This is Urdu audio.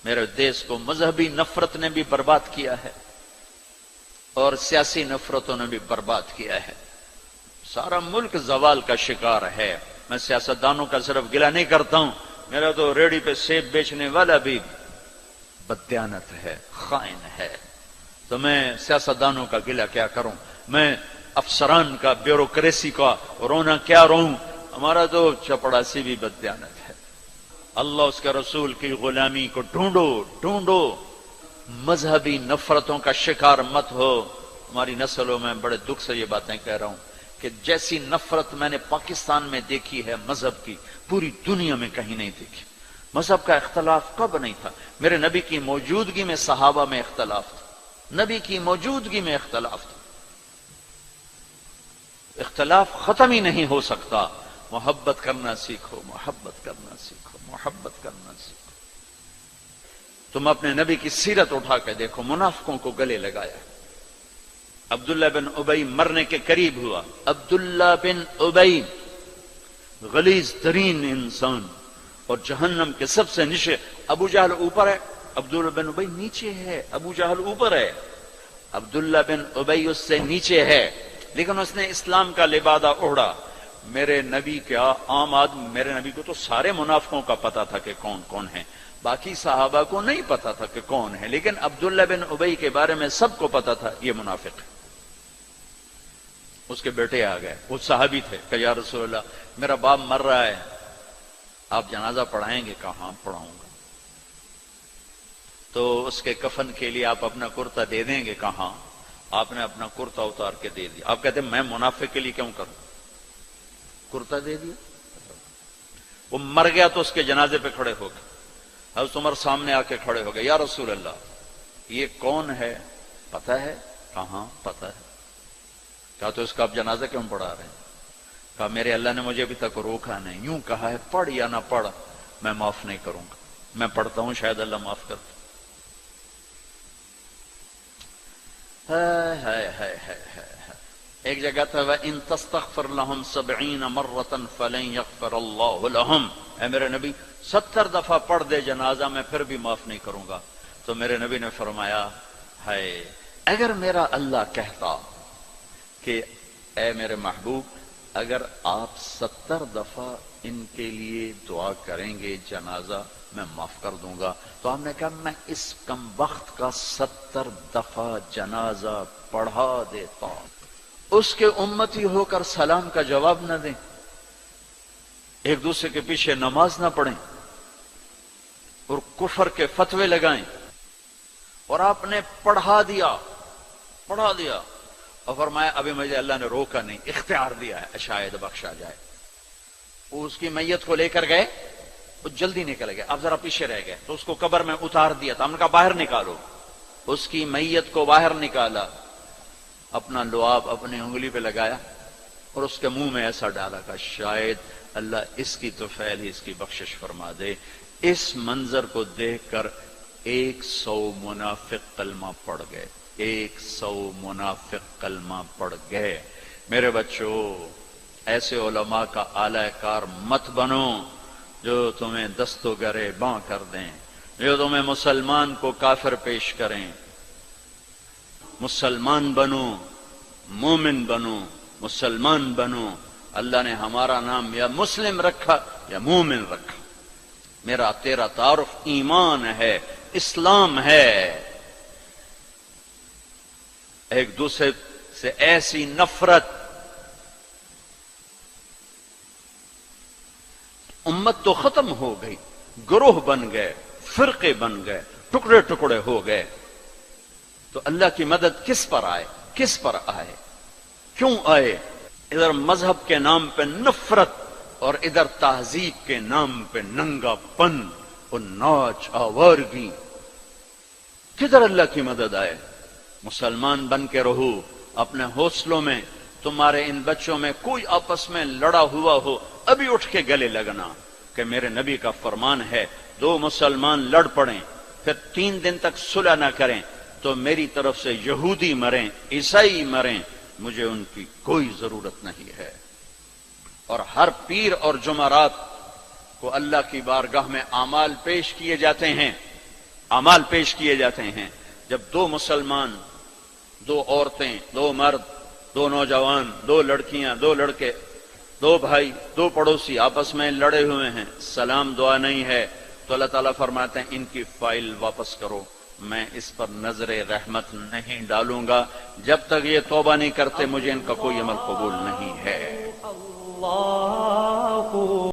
میرے دیش کو مذہبی نفرت نے بھی برباد کیا ہے اور سیاسی نفرتوں نے بھی برباد کیا ہے. سارا ملک زوال کا شکار ہے. میں سیاستدانوں کا صرف گلہ نہیں کرتا ہوں، میرا تو ریڑھی پہ سیب بیچنے والا بھی بددیانت ہے، خائن ہے. تو میں سیاستدانوں کا گلہ کیا کروں، میں افسران کا، بیوروکریسی کا رونا کیا رہوں. ہمارا تو چپڑاسی بھی بددیانت ہے. اللہ اس کے رسول کی غلامی کو ڈھونڈو. مذہبی نفرتوں کا شکار مت ہو. ہماری نسلوں میں بڑے دکھ سے یہ باتیں کہہ رہا ہوں کہ جیسی نفرت میں نے پاکستان میں دیکھی ہے مذہب کی، پوری دنیا میں کہیں نہیں دیکھی. مذہب کا اختلاف کب نہیں تھا؟ میرے نبی کی موجودگی میں صحابہ میں اختلاف تھا، نبی کی موجودگی میں اختلاف تھا. اختلاف ختم ہی نہیں ہو سکتا. محبت کرنا سیکھو، محبت کرنا سیکھو، محبت کرنا سیکھو. تم اپنے نبی کی سیرت اٹھا کے دیکھو، منافقوں کو گلے لگایا. عبداللہ بن ابی مرنے کے قریب ہوا. عبداللہ بن ابی غلیظ ترین انسان اور جہنم کے سب سے نیچے. ابو جہل اوپر ہے، عبداللہ بن ابی نیچے ہے. ابو جہل اوپر ہے، عبداللہ بن ابی اس سے نیچے ہے، لیکن اس نے اسلام کا لبادہ اوڑھا. میرے نبی کا عام آدمی، میرے نبی کو تو سارے منافقوں کا پتا تھا کہ کون کون ہیں، باقی صحابہ کو نہیں پتا تھا کہ کون ہے، لیکن عبداللہ بن ابی کے بارے میں سب کو پتا تھا یہ منافق ہے. اس کے بیٹے آ گئے، وہ صحابی تھے، کہ یا رسول اللہ میرا باپ مر رہا ہے، آپ جنازہ پڑھائیں گے؟ کہا ہاں پڑھاؤں گا. تو اس کے کفن کے لیے آپ اپنا کرتا دے دیں گے؟ کہا ہاں. آپ نے اپنا کرتا اتار کے دے دیا. آپ کہتے ہیں میں منافق کے لیے کیوں کروں؟ کرتا دے دیا. وہ مر گیا تو اس کے جنازے پہ کھڑے ہو گئے. حضرت عمر سامنے آ کے کھڑے ہو گئے. یا رسول اللہ یہ کون ہے، پتہ ہے؟ کہا ہاں پتہ ہے. کہا تو اس کا آپ جنازہ کیوں پڑھا رہے ہیں؟ کہا میرے اللہ نے مجھے ابھی تک روکا نہیں، یوں کہا ہے پڑھ یا نہ پڑھ میں معاف نہیں کروں گا. میں پڑھتا ہوں، شاید اللہ معاف کرتا. ایک جگہ تھا وَإِن تَسْتَغْفِرْ لَهُمْ 70 مَرَّةً فَلَن يَغْفِرَ اللَّهُ لَهُمْ. اے میرے نبی 70 دفعہ پڑھ دے جنازہ میں پھر بھی معاف نہیں کروں گا. تو میرے نبی نے فرمایا ہے اگر میرا اللہ کہتا کہ اے میرے محبوب اگر آپ 70 دفعہ ان کے لیے دعا کریں گے جنازہ میں معاف کر دوں گا. تو آپ نے کہا میں اس کم وقت کا 70 دفعہ جنازہ پڑھا دیتا. اس کے امتی ہو کر سلام کا جواب نہ دیں، ایک دوسرے کے پیچھے نماز نہ پڑھیں اور کفر کے فتوے لگائیں. اور آپ نے پڑھا دیا اور فرمایا ابھی مجھے اللہ نے روکا نہیں، اختیار دیا ہے، شاید بخشا جائے. وہ اس کی میت کو لے کر گئے، وہ جلدی نکل گئے، آپ ذرا پیچھے رہ گئے. تو اس کو قبر میں اتار دیا تھا. ہم نے کہا باہر نکالو. اس کی میت کو باہر نکالا، اپنا لعاب اپنی انگلی پہ لگایا اور اس کے منہ میں ایسا ڈالا کہ شاید اللہ اس کی تو فعل ہی اس کی بخشش فرما دے. اس منظر کو دیکھ کر 100 منافق کلمہ پڑھ گئے. 100 منافق کلمہ پڑھ گئے. میرے بچوں ایسے علماء کا اعلی کار مت بنو جو تمہیں دست و گرے باں کر دیں، جو تمہیں مسلمان کو کافر پیش کریں. مسلمان بنو، مومن بنو، مسلمان بنو. اللہ نے ہمارا نام یا مسلم رکھا یا مومن رکھا. میرا تیرا تعارف ایمان ہے، اسلام ہے. ایک دوسرے سے ایسی نفرت، امت تو ختم ہو گئی، گروہ بن گئے، فرقے بن گئے، ٹکڑے ٹکڑے ہو گئے. تو اللہ کی مدد کس پر آئے؟ کس پر آئے؟ کیوں آئے؟ ادھر مذہب کے نام پہ نفرت اور ادھر تہذیب کے نام پہ ننگا پن اور ناچ آوارگی. کدھر اللہ کی مدد آئے؟ مسلمان بن کے رہو اپنے حوصلوں میں. تمہارے ان بچوں میں کوئی آپس میں لڑا ہوا ہو، ابھی اٹھ کے گلے لگنا کہ میرے نبی کا فرمان ہے 2 مسلمان لڑ پڑیں پھر 3 دن تک صلح نہ کریں تو میری طرف سے یہودی مریں، عیسائی مریں، مجھے ان کی کوئی ضرورت نہیں ہے. اور ہر پیر اور جمعرات کو اللہ کی بارگاہ میں اعمال پیش کیے جاتے ہیں. اعمال پیش کیے جاتے ہیں۔ جب دو مسلمان، دو عورتیں، دو مرد، دو نوجوان، دو لڑکیاں، دو لڑکے، دو بھائی، دو پڑوسی آپس میں لڑے ہوئے ہیں، سلام دعا نہیں ہے، تو اللہ تعالیٰ فرماتے ہیں ان کی فائل واپس کرو، میں اس پر نظر رحمت نہیں ڈالوں گا، جب تک یہ توبہ نہیں کرتے مجھے ان کا کوئی عمل قبول نہیں ہے۔